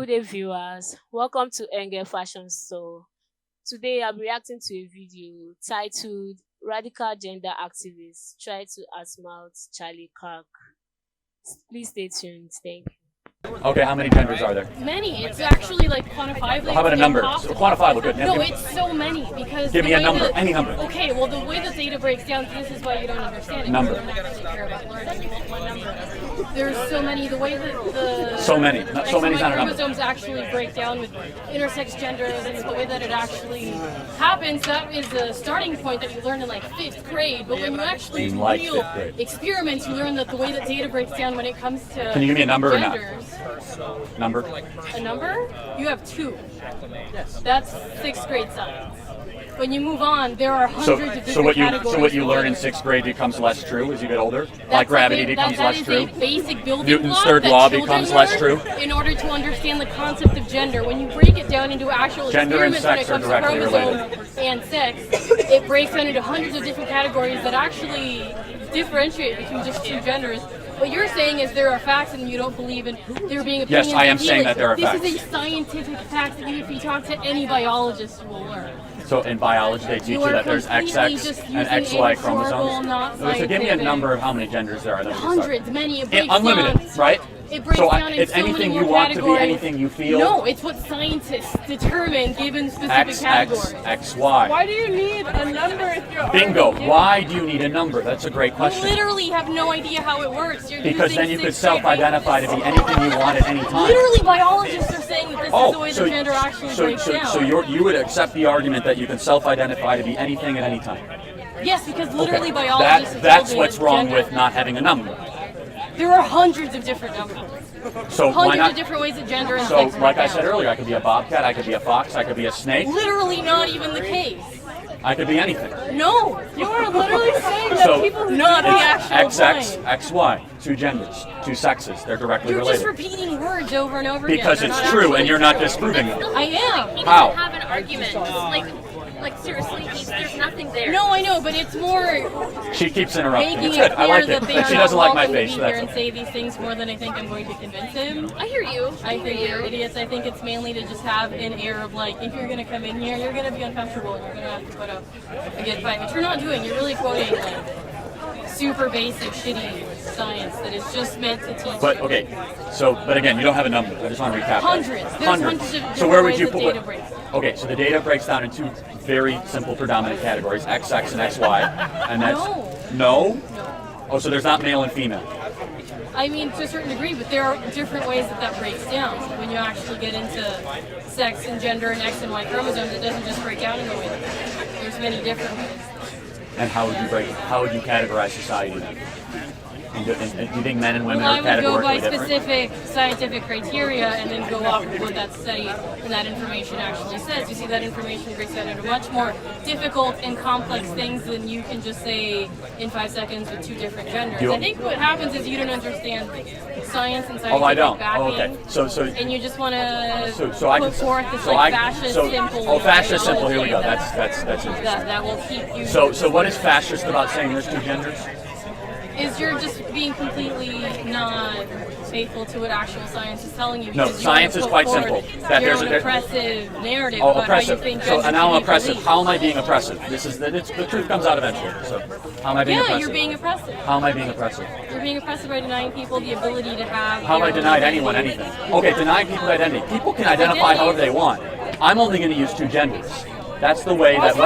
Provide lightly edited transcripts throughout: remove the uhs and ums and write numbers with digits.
Good day, viewers. Welcome to Ngal Fashion Store. Today, I'll be reacting to a video titled "Radical Gender Activists Try to Outsmart Charlie Kirk." Please stay tuned. Thank you. Okay, how many genders are there? Many. It's actually like quantifiably. How about a number? So quantifiable, good. No, it's so many because. Give me a number, any number. Okay, well the way the data breaks down, this is why you don't understand it. Number. You don't actually care about learning. One number. There's so many. The way that the so many. So many's not a number. chromosomes actually break down with intersex genders and the way that it actually happens. That is a starting point that you learn in like 5th grade. But when you actually do real experiments, you learn that the way that data breaks down when it comes to. Can you give me a number genders, or not? Number? A number? You have 2. That's 6th grade science. When you move on, there are hundreds of different categories. So what you learn in 6th grade becomes less true as you get older? Like gravity becomes less true? That is a basic building Newton's block third that law children becomes less learn true? in order to understand the concept of gender. When you break it down into actual Gender and experiments when it sex comes are to directly chromosome and sex, it breaks down into hundreds of different categories that actually differentiate between just 2 genders. What you're saying is there are facts and you don't believe in there being opinions. Yes, I am saying that there are facts. This is a scientific fact that if you talk to any biologist, you will learn. So in biology, they teach you that there's XX and XY chromosomes. So give me a number of how many genders there are. Hundreds, many. Unlimited, right? It breaks so down it's so anything many you more want categories. to be, anything you feel? No, it's what scientists determine given specific categories. XY. Why do you need a number if you're Bingo. Why do you need a number? That's a great question. You literally have no idea how it works. You're because then you could self-identify to be anything you want at any time. Literally, biologists are saying that this is the way the gender actually breaks down. So you would accept the argument that you can self-identify to be anything at any time? Yes, because literally biologists that's what's wrong with not having a number. There are hundreds of different numbers. So hundreds of different ways that gender and sex like I said earlier, I could be a bobcat, I could be a fox, I could be a snake. Literally not even the case. I could be anything. No, you are literally saying that people who not the actual XX, XY, 2 genders, 2 sexes, they're directly related. You're just repeating words over and over because again. Because it's true and you're not disproving it. I am. How? Have an argument. Like seriously, there's nothing there. No, I know, but it's more. She keeps interrupting. Making It's good. it I clear like that it. they are She doesn't like my welcome face. to be here and say these things more than I think I'm going to convince him. I hear you. I think you're idiots. I think it's mainly to just have an air of like, if you're going to come in here, you're going to be uncomfortable and you're going to have to put up a good fight, which you're not doing. You're really quoting like super basic, shitty science that is just meant to teach. But okay, but again, you don't have a number. I just want to recap. Hundreds. There's hundreds of so where would you put data breaks? Okay, so the data breaks down into 2 very simple predominant categories: XX and XY, and that's no. Oh, so there's not male and female. I mean, to a certain degree, but there are different ways that breaks down. When you actually get into sex and gender and X and Y chromosomes, it doesn't just break down in the way that there's many different ways. And how would you categorize society then? Do you think men and women are categorically different? I would go by specific scientific criteria and then go off of what that study and that information actually says. You see, that information breaks down into much more difficult and complex things than you can just say in 5 seconds with 2 different genders. I think what happens is you don't understand science and scientific backing. Okay. So and you just want to put forth this fascist simple. Oh, fascist simple. Here we go. That's interesting. That will keep you. So what is fascist about saying there's 2 genders? Is you're just being completely not faithful to what actual science is telling you. No, science is quite simple. That there's an oppressive narrative about oppressive. How you think. So now I'm oppressive. How am I being oppressive? The truth comes out eventually. So how am I being oppressive? Yeah, you're being oppressive. How am I being oppressive? You're being oppressive by denying people the ability to have. How have I denied anyone anything? Okay, denying people identity. People can identify however they want. I'm only going to use 2 genders. That's the way that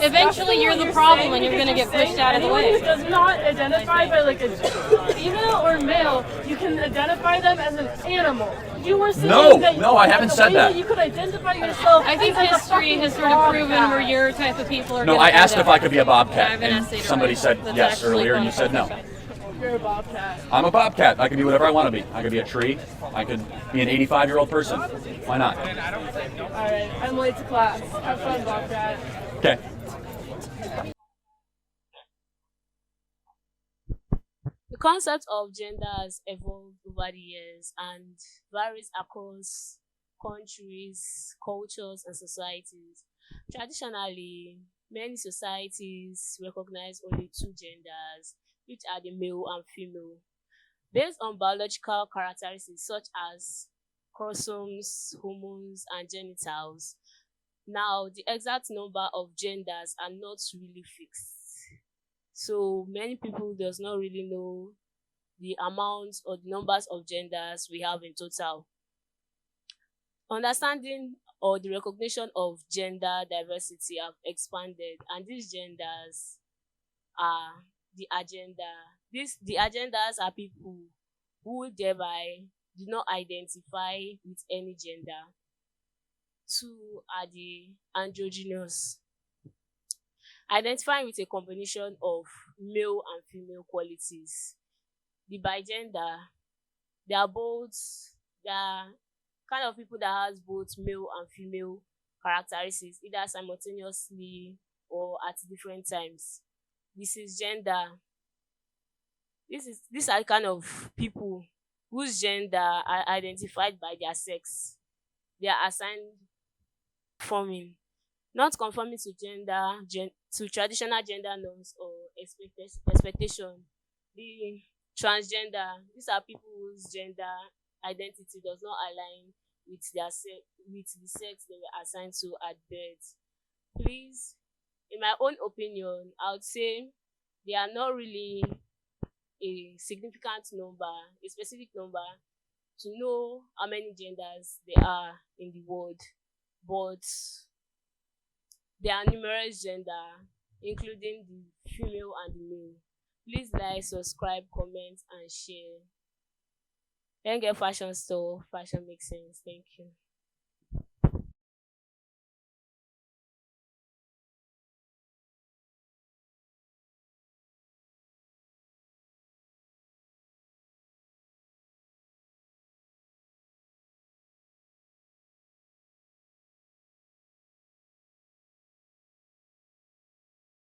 eventually you're the problem and you're going to get pushed out of the way. Anyone who does not identify by like a female or male, you can identify them as an animal. You were saying no, I haven't said that. You could identify yourself. I think history has sort of proven where your type of people are. No, I asked if I could be a bobcat, and somebody said yes earlier, and you said no. You're a bobcat. I'm a bobcat. I can be whatever I want to be. I could be a tree. I could be an 85-year-old person. Why not? All right, I'm late to class. Have fun, bobcat. Okay. The concept of gender has evolved over the years and varies across countries, cultures, and societies. Traditionally, many societies recognize only 2 genders, which are the male and female, based on biological characteristics such as chromosomes, hormones, and genitals. Now, the exact number of genders are not really fixed. So many people does not really know the amount or the numbers of genders we have in total. Understanding or the recognition of gender diversity have expanded, and these genders are the agenda. The agendas are people who thereby do not identify with any gender. Two are the androgynous, identifying with a combination of male and female qualities. The bigender, they are both they are kind of people that has both male and female characteristics, either simultaneously or at different times. This is gender. These are kind of people whose gender are identified by their sex. They are assigned forming, not conforming to to traditional gender norms or expectation. The transgender, these are people whose gender identity does not align with with the sex they were assigned to at birth. Please, in my own opinion, I would say they are not really a significant number, a specific number, to know how many genders there are in the world, but there are numerous gender, including the female and the male. Please like, subscribe, comment, and share. Ngal Fashion Store, fashion makes sense. Thank you.